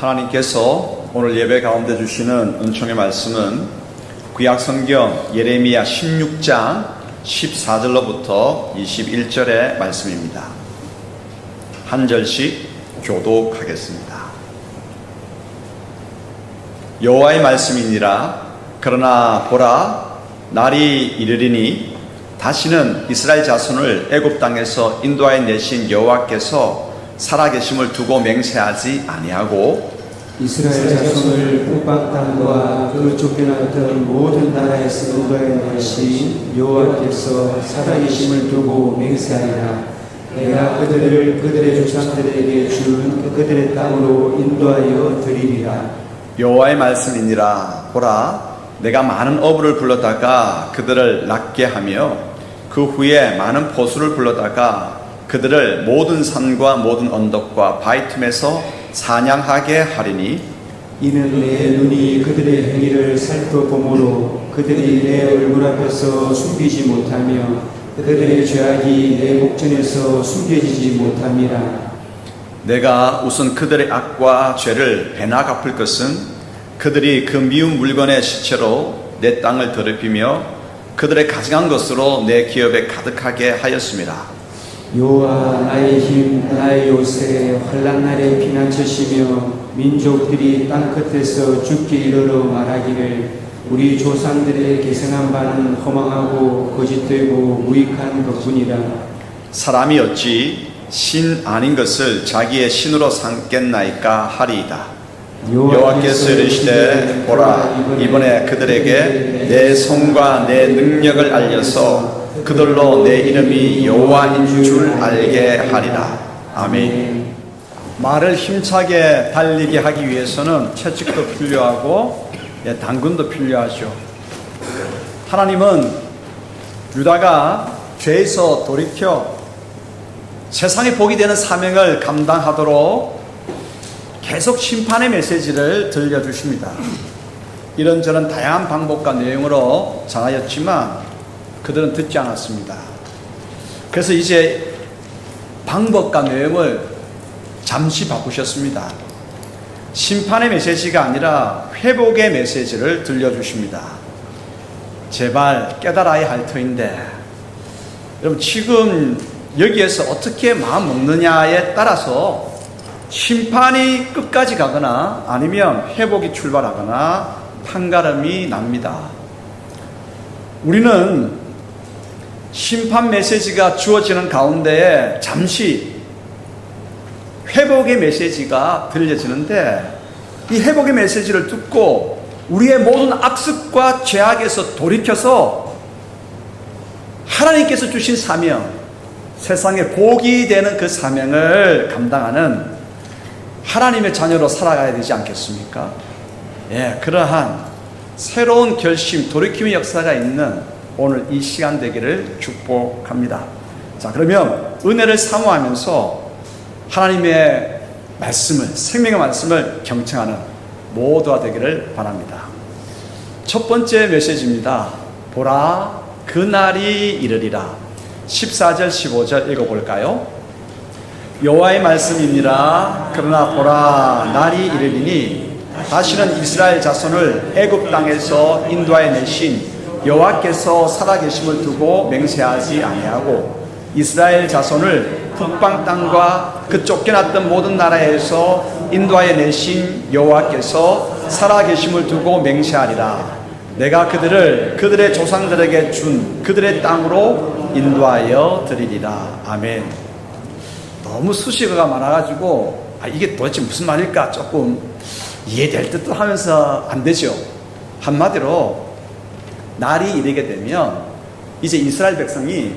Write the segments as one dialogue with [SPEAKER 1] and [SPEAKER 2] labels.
[SPEAKER 1] 하나님께서 오늘 예배 가운데 주시는 은총의 말씀은 구약성경 예레미야 16장 14절로부터 21절의 말씀입니다. 한 절씩 교독하겠습니다. 여호와의 말씀이니라. 그러나 보라, 날이 이르리니 다시는 이스라엘 자손을 애굽 땅에서 인도하여 내신 여호와께서 살아계심을 두고 맹세하지 아니하고
[SPEAKER 2] 이스라엘 자손을 북방 땅과 그 쫓겨났던 모든 나라에서 인도하여 내신 여호와께서 살아계심을 두고 맹세하리라. 내가 그들을 그들의 조상들에게 준 그들의 땅으로 인도하여 드리리라.
[SPEAKER 1] 여호와의 말씀이니라. 보라, 내가 많은 어부를 불러다가 그들을 낫게 하며 그 후에 많은 포수를 불러다가 그들을 모든 산과 모든 언덕과 바위 틈에서 사냥하게 하리니
[SPEAKER 2] 이는 내 눈이 그들의 행위를 살펴보므로 그들이 내 얼굴 앞에서 숨기지 못하며 그들의 죄악이 내 목전에서 숨겨지지 못함이라.
[SPEAKER 1] 내가 우선 그들의 악과 죄를 배나 갚을 것은 그들이 그 미운 물건의 시체로 내 땅을 더럽히며 그들의 가증한 것으로 내 기업에 가득하게 하였습니다.
[SPEAKER 2] 여호와 나의 힘 나의 요새 환난 날에 피난처시며 민족들이 땅끝에서 죽게 이르러 말하기를 우리 조상들의 계승한 바는 허망하고 거짓되고 무익한 것뿐이라.
[SPEAKER 1] 사람이 어찌 신 아닌 것을 자기의 신으로 삼겠나이까 하리이다. 여호와께서 이르시되 보라, 이번에 그들에게 내 성과 내 능력을 알려서 그들로 내 이름이 여호와인 줄 알게 하리라. 아멘. 말을 힘차게 달리게 하기 위해서는 채찍도 필요하고 당근도 필요하죠. 하나님은 유다가 죄에서 돌이켜 세상에 복이 되는 사명을 감당하도록 계속 심판의 메시지를 들려주십니다. 이런저런 다양한 방법과 내용으로 전하였지만 그들은 듣지 않았습니다. 그래서 이제 방법과 내용을 잠시 바꾸셨습니다. 심판의 메시지가 아니라 회복의 메시지를 들려주십니다. 제발 깨달아야 할 터인데, 여러분 지금 여기에서 어떻게 마음 먹느냐에 따라서 심판이 끝까지 가거나 아니면 회복이 출발하거나 판가름이 납니다. 우리는 심판 메시지가 주어지는 가운데에 잠시 회복의 메시지가 들려지는데, 이 회복의 메시지를 듣고 우리의 모든 악습과 죄악에서 돌이켜서 하나님께서 주신 사명, 세상에 복이 되는 그 사명을 감당하는 하나님의 자녀로 살아가야 되지 않겠습니까? 그러한 새로운 결심, 돌이킴의 역사가 있는 오늘 이 시간 되기를 축복합니다. 자, 그러면 은혜를 사모하면서 하나님의 말씀을, 생명의 말씀을 경청하는 모두가 되기를 바랍니다. 첫 번째 메시지입니다. 보라, 그날이 이르리라. 14절 15절 읽어볼까요? 여호와의 말씀이니라. 그러나 보라, 날이 이르리니 다시는 이스라엘 자손을 애굽 땅에서 인도하여 내신 여호와께서 살아계심을 두고 맹세하지 아니하고 이스라엘 자손을 북방 땅과 그 쫓겨났던 모든 나라에서 인도하여 내신 여호와께서 살아계심을 두고 맹세하리라. 내가 그들을 그들의 조상들에게 준 그들의 땅으로 인도하여 드리리라. 아멘. 너무 수식어가 많아가지고 이게 도대체 무슨 말일까 조금 이해될 듯도 하면서 안 되죠. 한마디로 날이 이르게 되면 이제 이스라엘 백성이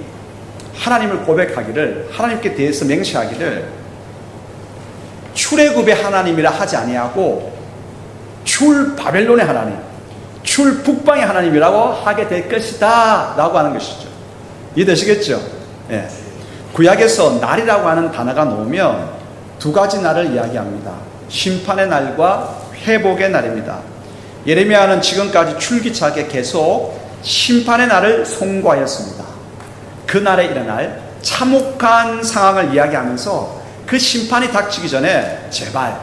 [SPEAKER 1] 하나님을 고백하기를, 하나님께 대해서 맹세하기를 출애굽의 하나님이라 하지 아니하고 출 바벨론의 하나님, 출 북방의 하나님이라고 하게 될 것이다 라고 하는 것이죠. 이해되시겠죠? 구약에서 날이라고 하는 단어가 나오면 두 가지 날을 이야기합니다. 심판의 날과 회복의 날입니다. 예레미야는 지금까지 줄기차게 계속 심판의 날을 송구하였습니다. 그 날에 일어날 참혹한 상황을 이야기하면서 그 심판이 닥치기 전에 제발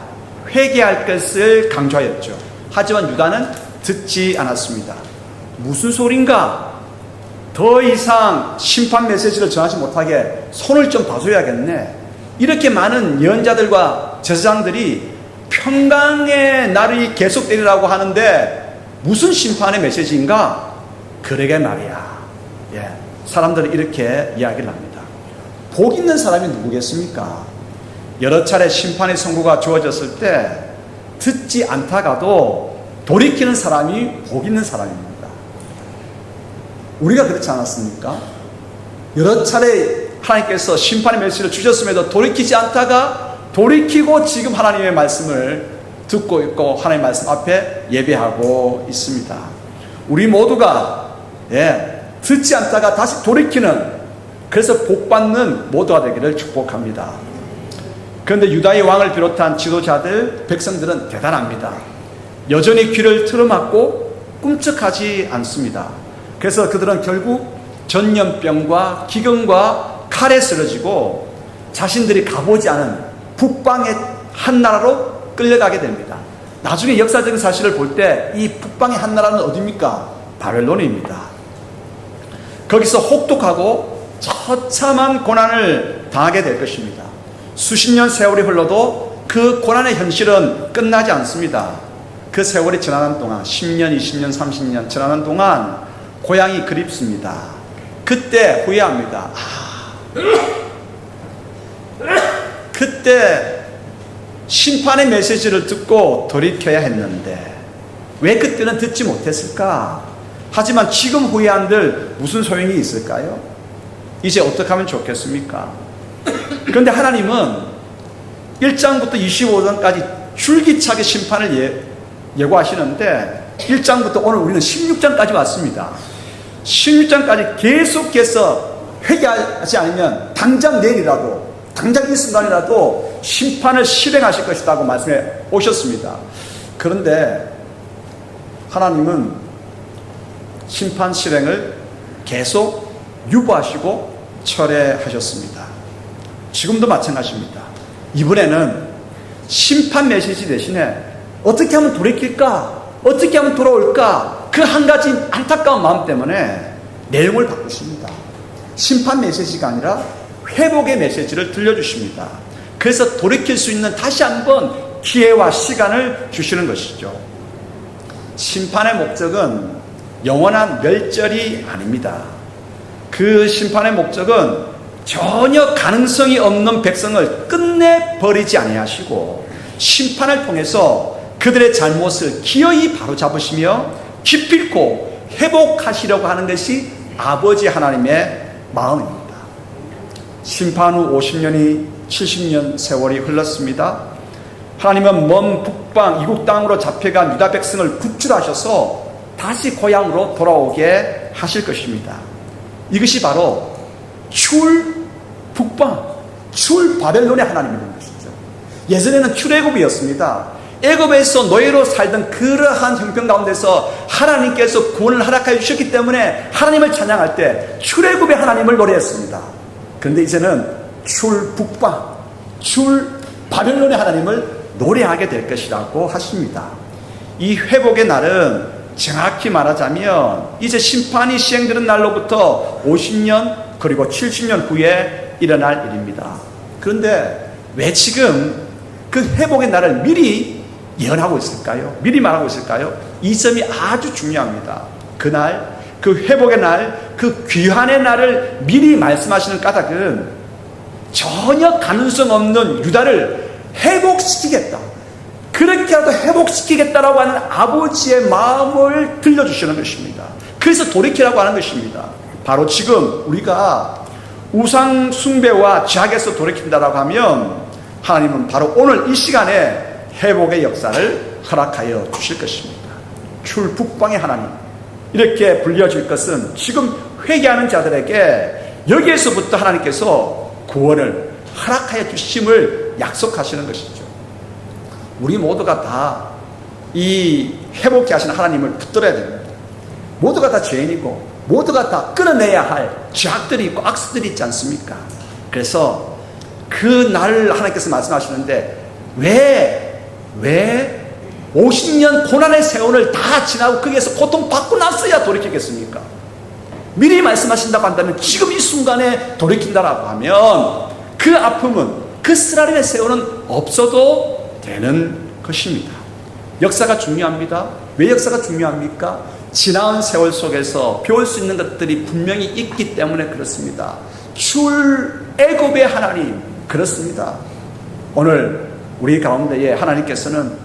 [SPEAKER 1] 회개할 것을 강조하였죠. 하지만 유다는 듣지 않았습니다. 무슨 소린가? 더 이상 심판 메시지를 전하지 못하게 손을 좀 봐줘야겠네. 이렇게 많은 예언자들과 제사장들이 평강의 날이 계속되리라고 하는데 무슨 심판의 메시지인가? 그러게 말이야. 예, 사람들이 이렇게 이야기를 합니다. 복 있는 사람이 누구겠습니까? 여러 차례 심판의 선고가 주어졌을 때 듣지 않다가도 돌이키는 사람이 복 있는 사람입니다. 우리가 그렇지 않았습니까? 여러 차례 하나님께서 심판의 메시지를 주셨음에도 돌이키지 않다가 돌이키고 지금 하나님의 말씀을 듣고 있고 하나님의 말씀 앞에 예배하고 있습니다. 우리 모두가 듣지 않다가 다시 돌이키는, 그래서 복받는 모두가 되기를 축복합니다. 그런데 유다의 왕을 비롯한 지도자들, 백성들은 대단합니다. 여전히 귀를 틀어막고 꿈쩍하지 않습니다. 그래서 그들은 결국 전염병과 기근과 칼에 쓰러지고 자신들이 가보지 않은 북방의 한 나라로 끌려가게 됩니다. 나중에 역사적인 사실을 볼 때 이 북방의 한 나라는 어디입니까? 바벨론입니다. 거기서 혹독하고 처참한 고난을 당하게 될 것입니다. 수십 년 세월이 흘러도 그 고난의 현실은 끝나지 않습니다. 그 세월이 지나는 동안 10년, 20년, 30년 지나는 동안 고향이 그립습니다. 그때 후회합니다. 그때 심판의 메시지를 듣고 돌이켜야 했는데 왜 그때는 듣지 못했을까? 하지만 지금 후회한들 무슨 소용이 있을까요? 이제 어떻게 하면 좋겠습니까? 그런데 하나님은 1장부터 25장까지 줄기차게 심판을 예고하시는데 1장부터 오늘 우리는 16장까지 왔습니다. 16장까지 계속해서 회개하지 않으면 당장 내일이라도, 당장 이 순간이라도 심판을 실행하실 것이라고 말씀해 오셨습니다. 그런데 하나님은 심판 실행을 계속 유보하시고 철회하셨습니다. 지금도 마찬가지입니다. 이번에는 심판 메시지 대신에 어떻게 하면 돌이킬까? 어떻게 하면 돌아올까? 그 한 가지 안타까운 마음 때문에 내용을 바꾸십니다. 심판 메시지가 아니라 회복의 메시지를 들려주십니다. 그래서 돌이킬 수 있는 다시 한번 기회와 시간을 주시는 것이죠. 심판의 목적은 영원한 멸절이 아닙니다. 그 심판의 목적은 전혀 가능성이 없는 백성을 끝내버리지 아니하시고 심판을 통해서 그들의 잘못을 기어이 바로잡으시며 기필코 회복하시려고 하는 것이 아버지 하나님의 마음입니다. 심판 후 50년이 70년 세월이 흘렀습니다. 하나님은 먼 북방 이국 땅으로 잡혀간 유다 백성을 구출하셔서 다시 고향으로 돌아오게 하실 것입니다. 이것이 바로 출북방, 출바벨론의 하나님이 된 것이죠. 예전에는 출애굽이었습니다. 애굽에서 노예로 살던 그러한 형편 가운데서 하나님께서 구원을 허락하여 주셨기 때문에 하나님을 찬양할 때 출애굽의 하나님을 노래했습니다. 그런데 이제는 출북방, 출바벨론의 하나님을 노래하게 될 것이라고 하십니다. 이 회복의 날은 정확히 말하자면 이제 심판이 시행되는 날로부터 50년 그리고 70년 후에 일어날 일입니다. 그런데 왜 지금 그 회복의 날을 미리 예언하고 있을까요? 미리 말하고 있을까요? 이 점이 아주 중요합니다. 그날, 그 회복의 날, 그 귀환의 날을 미리 말씀하시는 까닭은 전혀 가능성 없는 유다를 회복시키겠다, 그렇게라도 회복시키겠다라고 하는 아버지의 마음을 들려주시는 것입니다. 그래서 돌이키라고 하는 것입니다. 바로 지금 우리가 우상 숭배와 죄악에서 돌이킨다라고 하면 하나님은 바로 오늘 이 시간에 회복의 역사를 허락하여 주실 것입니다. 출북방의 하나님, 이렇게 불려질 것은 지금 회개하는 자들에게 여기에서부터 하나님께서 구원을 허락하여 주심을 약속하시는 것이죠. 우리 모두가 다 이 회복케 하시는 하나님을 붙들어야 됩니다. 모두가 다 죄인이고 모두가 다 끊어내야 할 죄악들이 있고 악수들이 있지 않습니까? 그래서 그 날을 하나님께서 말씀하시는데 왜 왜 50년 고난의 세월을 다 지나고 거기에서 고통받고 났어야 돌이키겠습니까? 미리 말씀하신다고 한다면 지금 이 순간에 돌이킨다라고 하면 그 아픔은, 그 쓰라림의 세월은 없어도 되는 것입니다. 역사가 중요합니다. 왜 역사가 중요합니까? 지나온 세월 속에서 배울 수 있는 것들이 분명히 있기 때문에 그렇습니다. 출애굽의 하나님, 그렇습니다. 오늘 우리 가운데에 하나님께서는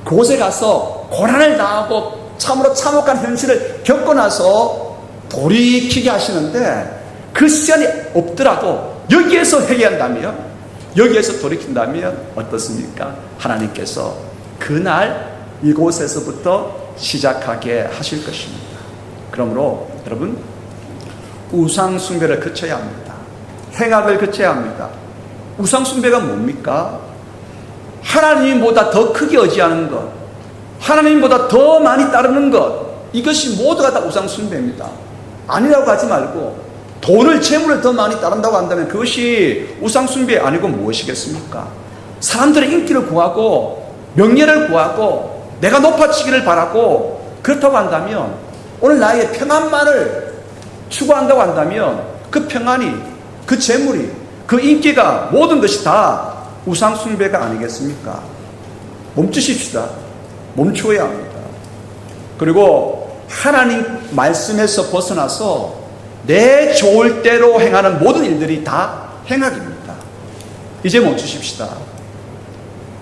[SPEAKER 1] 그곳에 가서 고난을 당하고 참으로 참혹한 현실을 겪고 나서 돌이키게 하시는데, 그 시간이 없더라도 여기에서 회개한다면, 여기에서 돌이킨다면 어떻습니까? 하나님께서 그날 이곳에서부터 시작하게 하실 것입니다. 그러므로 여러분, 우상 숭배를 그쳐야 합니다. 행악을 그쳐야 합니다. 우상 숭배가 뭡니까? 하나님보다 더 크게 의지하는 것, 하나님보다 더 많이 따르는 것, 이것이 모두가 다 우상 숭배입니다. 아니라고 하지 말고 돈을, 재물을 더 많이 따른다고 한다면 그것이 우상 숭배 아니고 무엇이겠습니까? 사람들의 인기를 구하고 명예를 구하고 내가 높아지기를 바라고 그렇다고 한다면, 오늘 나의 평안만을 추구한다고 한다면 그 평안이, 그 재물이, 그 인기가, 모든 것이 다 우상 숭배가 아니겠습니까? 멈추십시다. 멈추어야 합니다. 그리고 하나님 말씀에서 벗어나서 내 좋을 대로 행하는 모든 일들이 다 행악입니다. 이제 멈추십시다.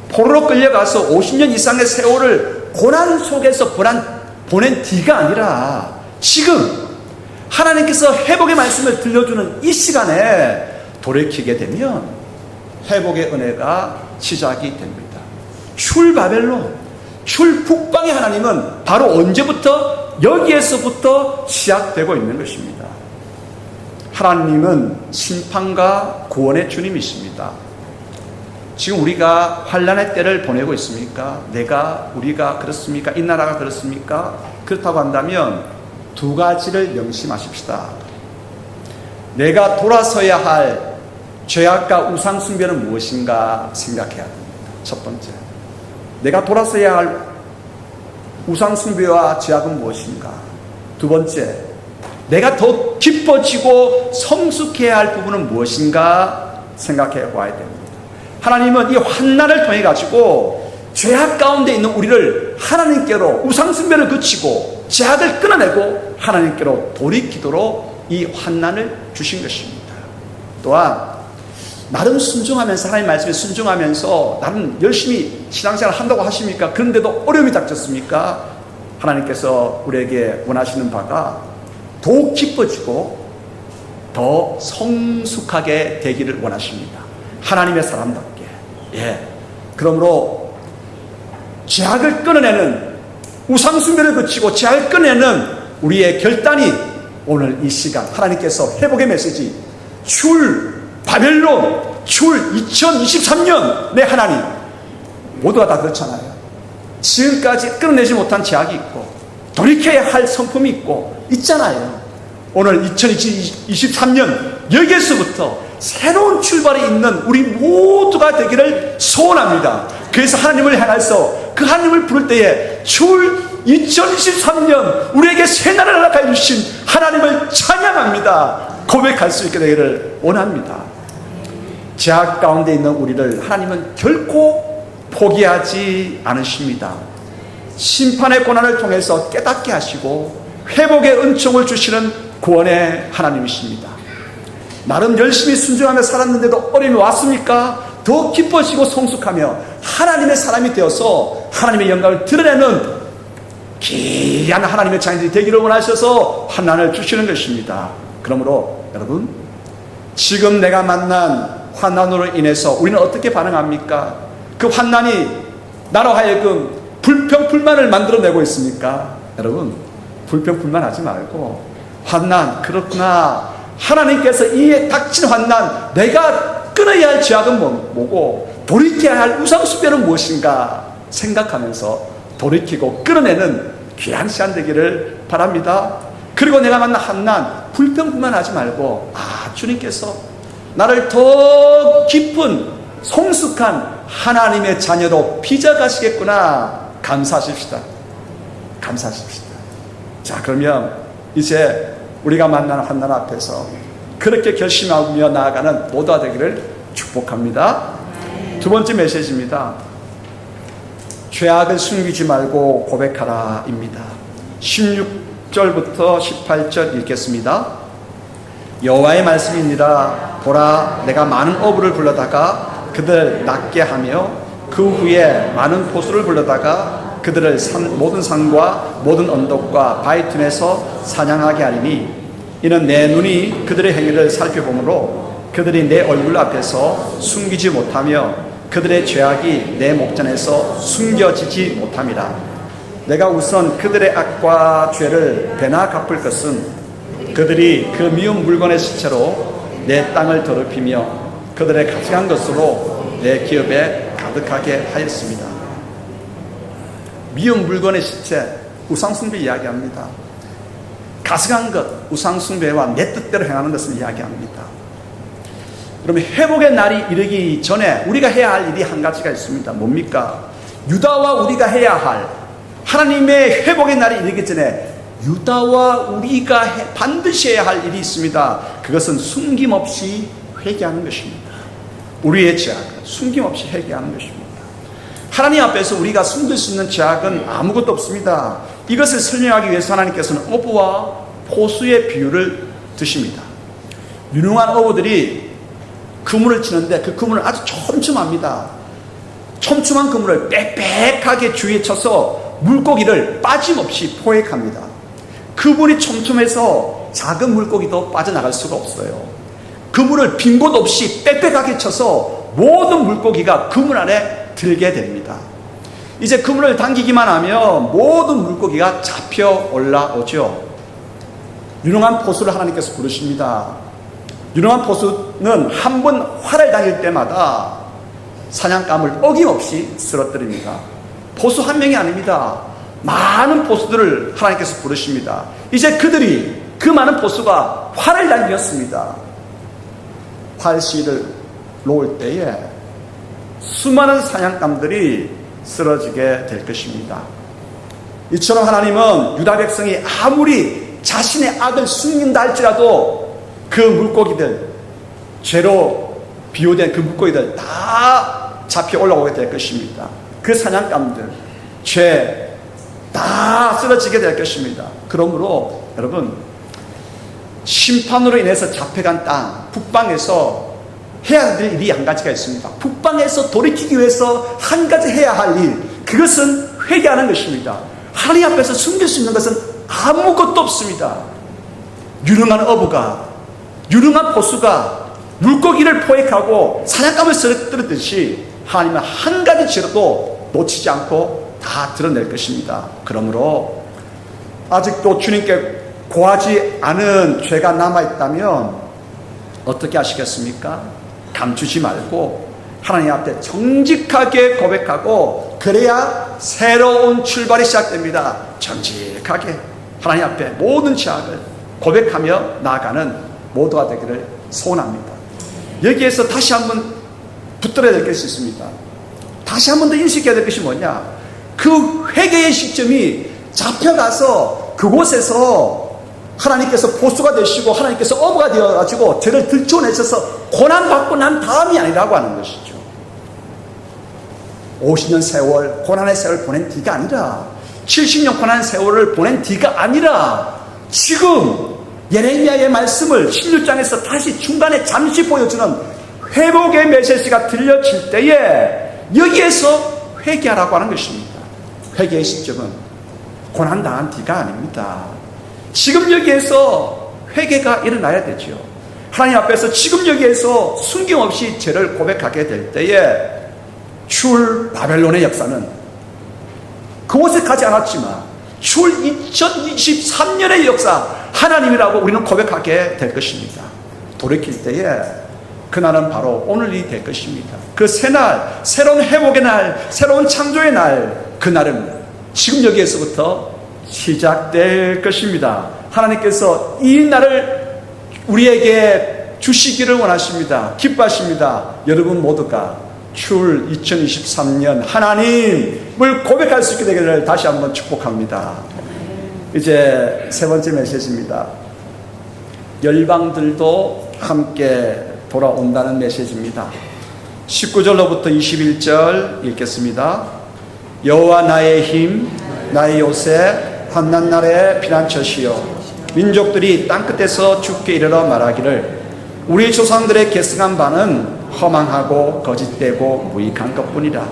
[SPEAKER 1] 포로로 끌려가서 50년 이상의 세월을 고난 속에서 보낸 뒤가 아니라 지금 하나님께서 회복의 말씀을 들려주는 이 시간에 돌이키게 되면 회복의 은혜가 시작이 됩니다. 출바벨론, 출북방의 하나님은 바로 언제부터? 여기에서부터 시작되고 있는 것입니다. 하나님은 심판과 구원의 주님이십니다. 지금 우리가 환난의 때를 보내고 있습니까? 우리가 그렇습니까? 이 나라가 그렇습니까? 그렇다고 한다면 두 가지를 명심하십시다. 내가 돌아서야 할 죄악과 우상 숭배는 무엇인가 생각해야 됩니다. 첫 번째, 내가 돌아서야 할 우상 숭배와 죄악은 무엇인가? 두 번째, 내가 더 깊어지고 성숙해야 할 부분은 무엇인가 생각해 봐야 됩니다. 하나님은 이 환난을 통해 가지고 죄악 가운데 있는 우리를 하나님께로, 우상 숭배를 그치고 죄악을 끊어내고 하나님께로 돌이키도록 이 환난을 주신 것입니다. 또한 나름 순종하면서, 하나님 말씀에 순종하면서 나름 열심히 신앙생활을 한다고 하십니까? 그런데도 어려움이 닥쳤습니까? 하나님께서 우리에게 원하시는 바가 더 깊어지고 더 성숙하게 되기를 원하십니다. 하나님의 사람답게. 그러므로 죄악을 끊어내는, 우상 숭배를 그치고 죄악을 끊어내는 우리의 결단이 오늘 이 시간 하나님께서 회복의 메시지, 출 바벨론, 출 2023년 내 하나님, 모두가 다 그렇잖아요. 지금까지 끊어내지 못한 죄악이 있고 돌이켜야 할 성품이 있잖아요. 오늘 2023년 여기에서부터 새로운 출발이 있는 우리 모두가 되기를 소원합니다. 그래서 하나님을 향해서 그 하나님을 부를 때에 출 2023년 우리에게 새 나라를 허락해 주신 하나님을 찬양합니다. 고백할 수 있게 되기를 원합니다. 죄악 가운데 있는 우리를 하나님은 결코 포기하지 않으십니다. 심판의 고난을 통해서 깨닫게 하시고 회복의 은총을 주시는 구원의 하나님이십니다. 나름 열심히 순종하며 살았는데도 어려움이 왔습니까? 더 깊어지고 성숙하며 하나님의 사람이 되어서 하나님의 영광을 드러내는 귀한 하나님의 자녀들이 되기를 원하셔서 환난을 주시는 것입니다. 그러므로 여러분, 지금 내가 만난 환난으로 인해서 우리는 어떻게 반응합니까? 그 환난이 나로 하여금 불평불만을 만들어내고 있습니까? 여러분, 불평불만하지 말고 환난, 그렇구나, 하나님께서 이에 닥친 환난, 내가 끊어야 할 죄악은 뭐고 돌이켜야 할 우상 숭배는 무엇인가 생각하면서 돌이키고 끊어내는 귀한 시간 되기를 바랍니다. 그리고 내가 만난 환난, 불평불만하지 말고 주님께서 나를 더 깊은 성숙한 하나님의 자녀로 빚어가시겠구나. 감사하십시다. 감사하십시다. 자, 그러면 이제 우리가 만나는 하나님 앞에서 그렇게 결심하며 나아가는 모두가 되기를 축복합니다. 두 번째 메시지입니다. 죄악을 숨기지 말고 고백하라 입니다. 16절부터 18절 읽겠습니다. 여호와의 말씀이니라. 보라, 내가 많은 어부를 불러다가 그들 낫게 하며 그 후에 많은 포수를 불러다가 그들을 모든 산과 모든 언덕과 바위 틈에서 사냥하게 하리니 이는 내 눈이 그들의 행위를 살펴보므로 그들이 내 얼굴 앞에서 숨기지 못하며 그들의 죄악이 내 목전에서 숨겨지지 못함이라. 내가 우선 그들의 악과 죄를 배나 갚을 것은 그들이 그 미운 물건의 시체로 내 땅을 더럽히며 그들의 가증한 것으로 내 기업에 가득하게 하였습니다. 미운 물건의 시체, 우상숭배 이야기합니다. 가증한 것, 우상숭배와 내 뜻대로 행하는 것을 이야기합니다. 그러면 회복의 날이 이르기 전에 우리가 해야 할 일이 한 가지가 있습니다. 뭡니까? 유다와 우리가 해야 할, 하나님의 회복의 날이 이르기 전에 유다와 우리가 반드시 해야 할 일이 있습니다. 그것은 숨김없이 회개하는 것입니다. 우리의 죄악은 숨김없이 회개하는 것입니다. 하나님 앞에서 우리가 숨길 수 있는 죄악은 아무것도 없습니다. 이것을 설명하기 위해서 하나님께서는 어부와 포수의 비유를 드십니다. 유능한 어부들이 그물을 치는데 그 그물은 아주 촘촘합니다. 촘촘한 그물을 빽빽하게 주위에 쳐서 물고기를 빠짐없이 포획합니다. 그물이 촘촘해서 작은 물고기도 빠져나갈 수가 없어요. 그물을 빈 곳 없이 빽빽하게 쳐서 모든 물고기가 그물 안에 들게 됩니다. 이제 그물을 당기기만 하면 모든 물고기가 잡혀 올라오죠. 유능한 포수를 하나님께서 부르십니다. 유능한 포수는 한 번 활을 당길 때마다 사냥감을 어김없이 쓰러뜨립니다. 포수 한 명이 아닙니다. 많은 포수들을 하나님께서 부르십니다. 이제 그들이, 그 많은 포수가 활을 당겼습니다. 활씨를 놓을 때에 수많은 사냥감들이 쓰러지게 될 것입니다. 이처럼 하나님은 유다 백성이 아무리 자신의 악을 숨긴다 할지라도 그 물고기들, 죄로 비유된 그 물고기들 다 잡혀 올라오게 될 것입니다. 그 사냥감들, 죄 다 쓰러지게 될 것입니다. 그러므로 여러분, 심판으로 인해서 잡혀간 땅 북방에서 해야 될 일이 한 가지가 있습니다. 북방에서 돌이키기 위해서 한 가지 해야 할 일, 그것은 회개하는 것입니다. 하나님 앞에서 숨길 수 있는 것은 아무것도 없습니다. 유능한 어부가, 유능한 포수가 물고기를 포획하고 사냥감을 쓰러뜨렸듯이 하나님은 한 가지 죄도 놓치지 않고 다 드러낼 것입니다. 그러므로 아직도 주님께 고하지 않은 죄가 남아있다면 어떻게 하시겠습니까? 감추지 말고 하나님 앞에 정직하게 고백하고, 그래야 새로운 출발이 시작됩니다. 정직하게 하나님 앞에 모든 죄악을 고백하며 나아가는 모두가 되기를 소원합니다. 여기에서 다시 한번 붙들어야 될 것이 있습니다. 다시 한번 더 인식해야 될 것이 뭐냐? 그 회개의 시점이 잡혀가서 그곳에서 하나님께서 보수가 되시고 하나님께서 어부가 되어가지고 죄를 들춰내셔서 고난받고 난 다음이 아니라고 하는 것이죠. 50년 세월, 고난의 세월 보낸 뒤가 아니라, 70년 고난의 세월을 보낸 뒤가 아니라, 지금 예레미야의 말씀을 16장에서 다시 중간에 잠시 보여주는 회복의 메시지가 들려질 때에 여기에서 회개하라고 하는 것입니다. 회개의 시점은 고난당한 뒤가 아닙니다. 지금 여기에서 회개가 일어나야 되죠. 하나님 앞에서 지금 여기에서 숨김없이 죄를 고백하게 될 때에 출 바벨론의 역사는 그곳에 가지 않았지만 출 2023년의 역사, 하나님이라고 우리는 고백하게 될 것입니다. 돌이킬 때에 그날은 바로 오늘이 될 것입니다. 그 새날, 새로운 회복의 날, 새로운 창조의 날, 그날은 지금 여기에서부터 시작될 것입니다. 하나님께서 이 날을 우리에게 주시기를 원하십니다. 기뻐하십니다. 여러분 모두가 출 2023년 하나님을 고백할 수 있게 되기를 다시 한번 축복합니다. 이제 세 번째 메시지입니다. 열방들도 함께 돌아온다는 메시지입니다. 19절로부터 21절 읽겠습니다. 여호와 나의 힘, 나의 요새, 환난날의 피난처시여, 민족들이 땅끝에서 주께 이르러 말하기를 우리 조상들의 계승한 바는 허망하고 거짓되고 무익한 것뿐이라.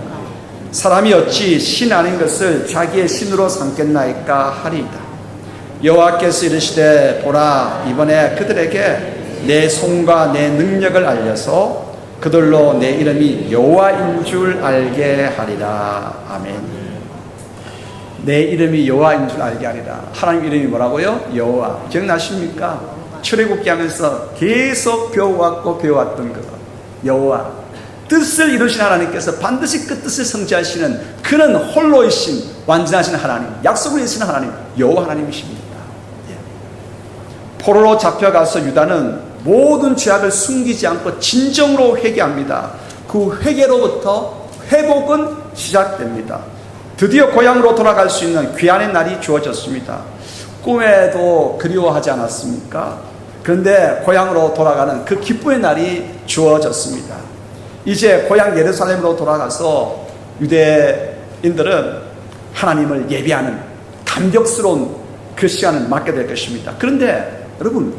[SPEAKER 1] 사람이 어찌 신 아닌 것을 자기의 신으로 삼겠나이까 하리이다. 여호와께서 이르시되 보라, 이번에 그들에게 내 손과 내 능력을 알려서 그들로 내 이름이 여호와인 줄 알게 하리라. 아멘. 내 이름이 여호와인 줄 알게 하리라. 하나님 이름이 뭐라고요? 여호와. 기억나십니까? 출애굽기 하면서 계속 배워왔던 것. 여호와, 뜻을 이루신 하나님께서 반드시 그 뜻을 성취하시는 그는 홀로이신 완전하신 하나님, 약속을 이루신 하나님, 여호와 하나님이십니다. 포로로 잡혀가서 유다는 모든 죄악을 숨기지 않고 진정으로 회개합니다. 그 회개로부터 회복은 시작됩니다. 드디어 고향으로 돌아갈 수 있는 귀환의 날이 주어졌습니다. 꿈에도 그리워하지 않았습니까? 그런데 고향으로 돌아가는 그 기쁨의 날이 주어졌습니다. 이제 고향 예루살렘으로 돌아가서 유대인들은 하나님을 예배하는 감격스러운 그 시간을 맞게 될 것입니다. 그런데 여러분,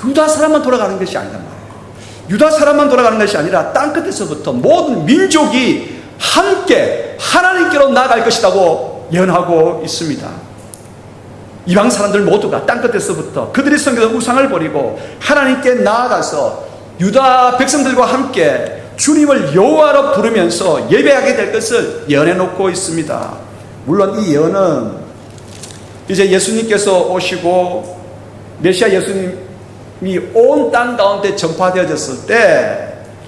[SPEAKER 1] 유다 사람만 돌아가는 것이 아니란 말이에요. 유다 사람만 돌아가는 것이 아니라 땅끝에서부터 모든 민족이 함께 하나님께로 나아갈 것이라고 예언하고 있습니다. 이방 사람들 모두가 땅끝에서부터 그들이 섬기던 우상을 버리고 하나님께 나아가서 유다 백성들과 함께 주님을 여호와로 부르면서 예배하게 될 것을 예언해 놓고 있습니다. 물론 이 예언은 이제 예수님께서 오시고 메시아 예수님이 온 땅 가운데 전파되어졌을 때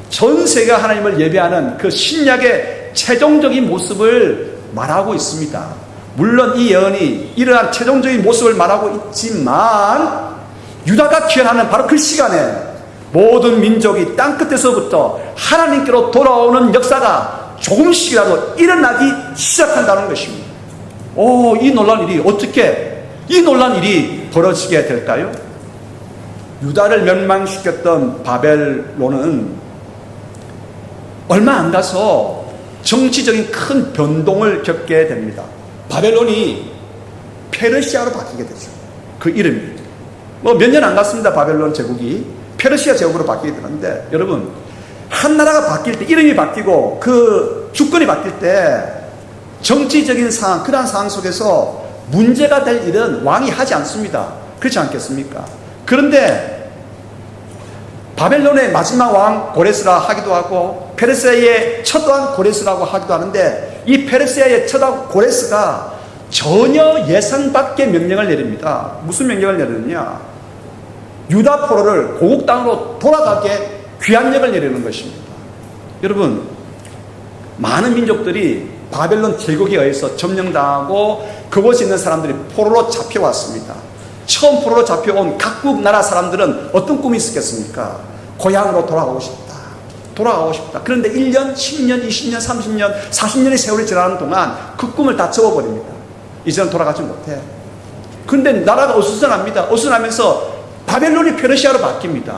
[SPEAKER 1] 전 세계가 하나님을 예배하는 그 신약의 최종적인 모습을 말하고 있습니다. 물론 이 예언이 이러한 최종적인 모습을 말하고 있지만 유다가 귀환하는 바로 그 시간에 모든 민족이 땅끝에서부터 하나님께로 돌아오는 역사가 조금씩이라도 일어나기 시작한다는 것입니다. 이 놀라운 일이 어떻게 이 놀라운 일이 벌어지게 될까요? 유다를 멸망시켰던 바벨론은 얼마 안 가서 정치적인 큰 변동을 겪게 됩니다. 바벨론이 페르시아로 바뀌게 되죠. 그 이름이. 몇 년 안 갔습니다. 바벨론 제국이. 페르시아 제국으로 바뀌게 되는데, 여러분, 한 나라가 바뀔 때, 이름이 바뀌고, 그 주권이 바뀔 때, 정치적인 상황, 그러한 상황 속에서 문제가 될 일은 왕이 하지 않습니다. 그렇지 않겠습니까? 그런데, 바벨론의 마지막 왕 고레스라 하기도 하고, 페르시아의 첫 왕 고레스라고 하기도 하는데, 이 페르시아의 첫 왕 고레스가 전혀 예상 밖의 명령을 내립니다. 무슨 명령을 내리느냐? 유다 포로를 고국 땅으로 돌아가게 귀환령을 내리는 것입니다. 여러분, 많은 민족들이 바벨론 제국에 의해서 점령당하고 그곳에 있는 사람들이 포로로 잡혀왔습니다. 처음 포로로 잡혀온 각국 나라 사람들은 어떤 꿈이 있었겠습니까? 고향으로 돌아가고 싶다. 돌아가고 싶다. 그런데 1년, 10년, 20년, 30년, 40년의 세월이 지나는 동안 그 꿈을 다 접어버립니다. 이제는 돌아가지 못해. 그런데 나라가 어수선합니다. 어수선하면서 바벨론이 페르시아로 바뀝니다.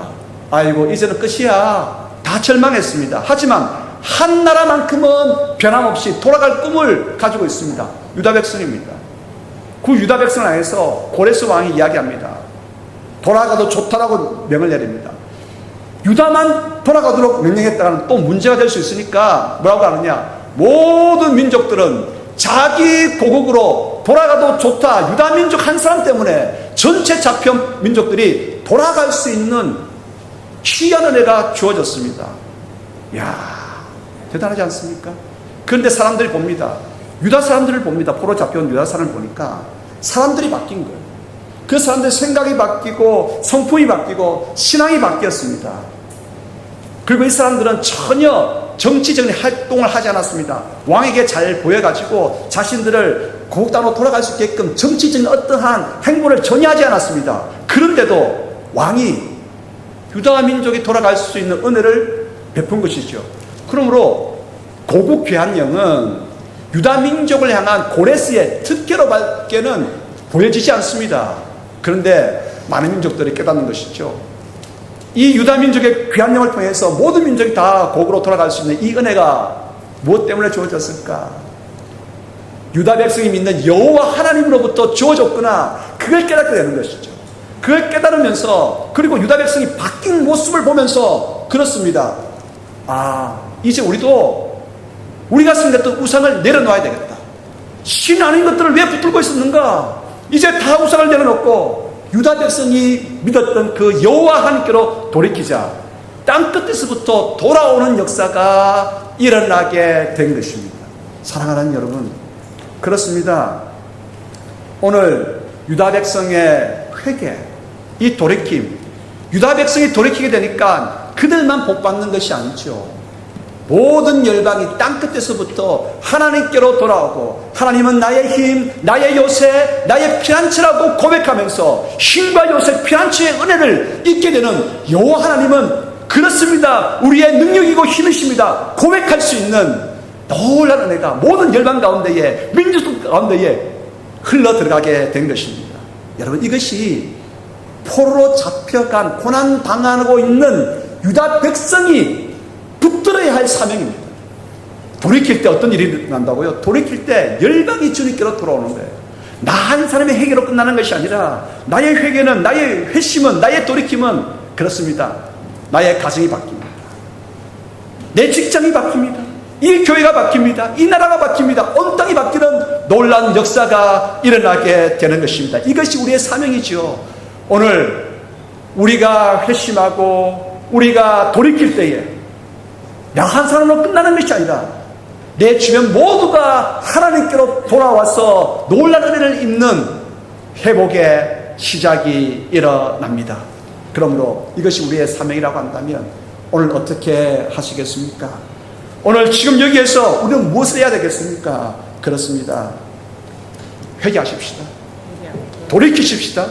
[SPEAKER 1] 아이고, 이제는 끝이야. 다 절망했습니다. 하지만 한 나라만큼은 변함없이 돌아갈 꿈을 가지고 있습니다. 유다 백성입니다. 그 유다 백성을 향해서 고레스 왕이 이야기합니다. 돌아가도 좋다라고 명을 내립니다. 유다만 돌아가도록 명령했다가는 또 문제가 될 수 있으니까 뭐라고 하느냐? 모든 민족들은 자기 고국으로 돌아가도 좋다. 유다 민족 한 사람 때문에 전체 잡혀온 민족들이 돌아갈 수 있는 귀한 은혜가 주어졌습니다. 이야, 대단하지 않습니까? 그런데 사람들이 봅니다. 유다 사람들을 봅니다. 포로 잡혀온 유다 사람을 보니까 사람들이 바뀐 거예요. 그 사람들의 생각이 바뀌고 성품이 바뀌고 신앙이 바뀌었습니다. 그리고 이 사람들은 전혀 정치적인 활동을 하지 않았습니다. 왕에게 잘 보여가지고 자신들을 고국 땅으로 돌아갈 수 있게끔 정치적인 어떠한 행보를 전혀 하지 않았습니다. 그런데도 왕이 유다 민족이 돌아갈 수 있는 은혜를 베푼 것이죠. 그러므로 고국 귀한 영은 유다 민족을 향한 고레스의 특혜로밖에는 보여지지 않습니다. 그런데 많은 민족들이 깨닫는 것이죠. 이 유다 민족의 귀한 영을 통해서 모든 민족이 다 고국으로 돌아갈 수 있는 이 은혜가 무엇 때문에 주어졌을까? 유다 백성이 믿는 여호와 하나님으로부터 주어졌구나. 그걸 깨닫게 되는 것이죠. 그걸 깨달으면서, 그리고 유다 백성이 바뀐 모습을 보면서 그렇습니다. 이제 우리가 섬겼던 우상을 내려놓아야 되겠다. 신 아닌 것들을 왜 붙들고 있었는가? 이제 다 우상을 내려놓고 유다 백성이 믿었던 그 여호와 하나님께로 돌이키자 땅 끝에서부터 돌아오는 역사가 일어나게 된 것입니다. 사랑하는 여러분, 그렇습니다. 오늘 유다 백성의 회개, 이 돌이킴, 유다 백성이 돌이키게 되니까 그들만 복받는 것이 아니죠. 모든 열방이 땅 끝에서부터 하나님께로 돌아오고, 하나님은 나의 힘, 나의 요새, 나의 피난처라고 고백하면서 힘과 요새, 피난처의 은혜를 잊게 되는 여호와 하나님은 그렇습니다. 우리의 능력이고 힘이십니다. 고백할 수 있는 놀라운 은혜가 모든 열방 가운데에, 민족 가운데에 흘러 들어가게 된 것입니다. 여러분, 이것이 포로로 잡혀간 고난 당하고 있는 유다 백성이 붙들어야 할 사명입니다. 돌이킬 때 어떤 일이 일어난다고요? 돌이킬 때 열방이 주님께로 돌아오는 거예요. 나 한 사람의 회개로 끝나는 것이 아니라 나의 회개는, 나의 회심은, 나의 돌이킴은 그렇습니다. 나의 가정이 바뀝니다. 내 직장이 바뀝니다. 이 교회가 바뀝니다. 이 나라가 바뀝니다. 온 땅이 바뀌는 놀라운 역사가 일어나게 되는 것입니다. 이것이 우리의 사명이죠. 오늘 우리가 회심하고 우리가 돌이킬 때에 나 한 사람으로 끝나는 것이 아니라 내 주변 모두가 하나님께로 돌아와서 놀라운 은혜를 입는 회복의 시작이 일어납니다. 그러므로 이것이 우리의 사명이라고 한다면 오늘 어떻게 하시겠습니까? 오늘 지금 여기에서 우리는 무엇을 해야 되겠습니까? 그렇습니다. 회개하십시다. 돌이키십시다.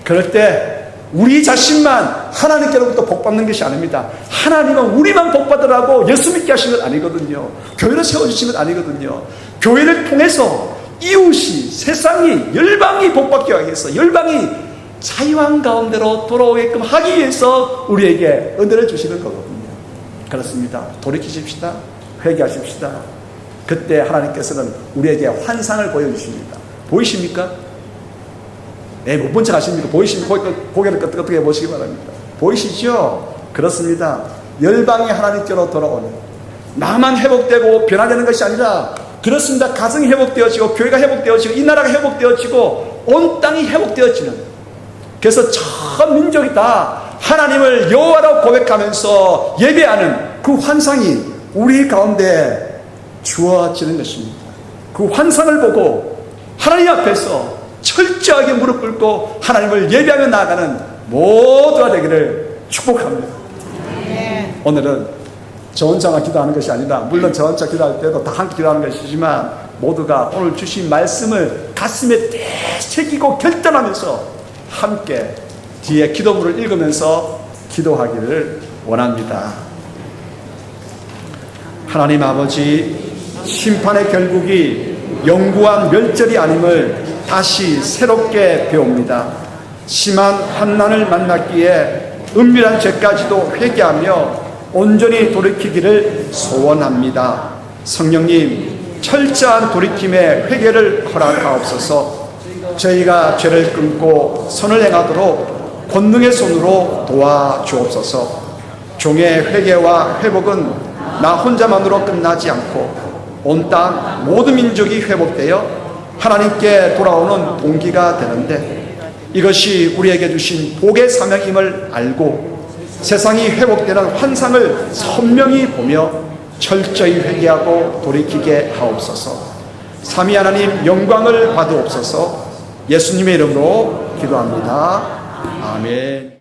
[SPEAKER 1] 그럴 때 우리 자신만 하나님께로부터 복받는 것이 아닙니다. 하나님은 우리만 복받으라고 예수 믿게 하신 것 아니거든요. 교회를 세워주신 것 아니거든요. 교회를 통해서 이웃이, 세상이, 열방이 복받게 하기 위해서, 열방이 자유한 가운데로 돌아오게끔 하기 위해서 우리에게 은혜를 주시는 거거든요. 그렇습니다. 돌이키십시다. 회개하십시다. 그때 하나님께서는 우리에게 환상을 보여주십니다. 보이십니까? 네, 못 본 척 하십니까? 보이십니까? 고개를 끄덕끄덕 해보시기 바랍니다. 보이시죠? 그렇습니다. 열방이 하나님께로 돌아오는, 나만 회복되고 변화되는 것이 아니라, 그렇습니다. 가정이 회복되어지고, 교회가 회복되어지고, 이 나라가 회복되어지고, 온 땅이 회복되어지는, 그래서 전 민족이 다 하나님을 여호와라고 고백하면서 예배하는 그 환상이 우리 가운데 주어지는 것입니다. 그 환상을 보고 하나님 앞에서 철저하게 무릎 꿇고 하나님을 예배하며 나아가는 모두가 되기를 축복합니다. 오늘은 저 혼자만 기도하는 것이 아니라, 물론 저 혼자 기도할 때도 다 함께 기도하는 것이지만, 모두가 오늘 주신 말씀을 가슴에 새기고 결단하면서 함께 뒤에 기도문을 읽으면서 기도하기를 원합니다. 하나님 아버지, 심판의 결국이 영구한 멸절이 아님을 다시 새롭게 배웁니다. 심한 환난을 만났기에 은밀한 죄까지도 회개하며 온전히 돌이키기를 소원합니다. 성령님, 철저한 돌이킴의 회개를 허락하옵소서. 저희가 죄를 끊고 선을 행하도록 권능의 손으로 도와주옵소서. 종의 회개와 회복은 나 혼자만으로 끝나지 않고 온 땅 모든 민족이 회복되어 하나님께 돌아오는 동기가 되는데, 이것이 우리에게 주신 복의 사명임을 알고 세상이 회복되는 환상을 선명히 보며 철저히 회개하고 돌이키게 하옵소서. 삼위 하나님 영광을 받으옵소서. 예수님의 이름으로 기도합니다. 아멘.